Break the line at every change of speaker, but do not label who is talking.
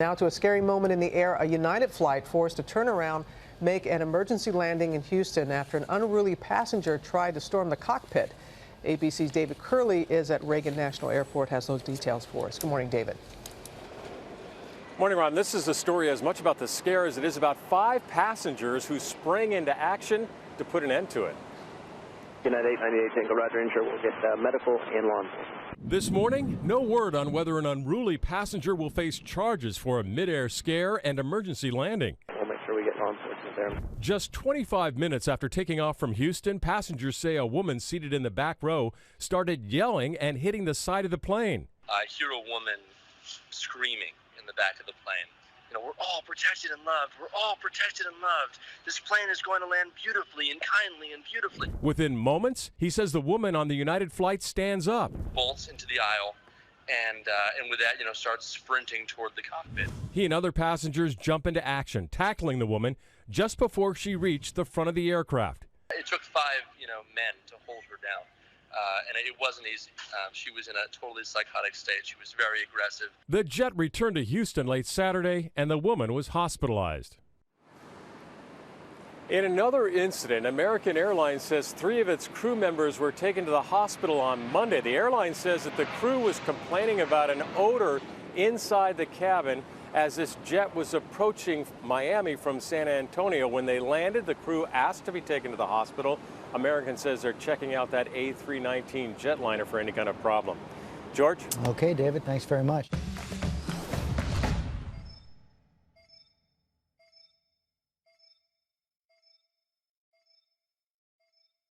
Now to a scary moment in the air. A United flight forced to turn around, make an emergency landing in Houston after an unruly passenger tried to storm the cockpit. ABC's David Curley is at Reagan National Airport, has those details for us. Good morning, David.
Morning, Ron. This is a story as much about the scare as it is about 5 passengers who sprang into action to put an end to it.
United 898 Tango, Roger, Insure will get medical and law enforcement.
This morning, no word on whether an unruly passenger will face charges for a mid-air scare and emergency landing.
We'll make sure we get law enforcement there.
Just 25 minutes after taking off from Houston, passengers say a woman seated in the back row started yelling and hitting the side of the plane.
I hear a woman screaming in the back of the plane. You know, we're all protected and loved. We're all protected and loved. This plane is going to land beautifully and kindly and beautifully.
Within moments, he says the woman on the United flight stands up.
Bolts into the aisle, and with that, starts sprinting toward the cockpit.
He and other passengers jump into action, tackling the woman just before she reached the front of the aircraft.
It took 5, men to hold her down. And it wasn't easy. She was in a totally psychotic state. She was very aggressive.
The jet returned to Houston late Saturday, and the woman was hospitalized.
In another incident, American Airlines says 3 of its crew members were taken to the hospital on Monday. The airline says that the crew was complaining about an odor inside the cabin as this jet was approaching Miami from San Antonio. When they landed, the crew asked to be taken to the hospital. American says they're checking out that A319 jetliner for any kind of problem. George?
Okay, David, thanks very much.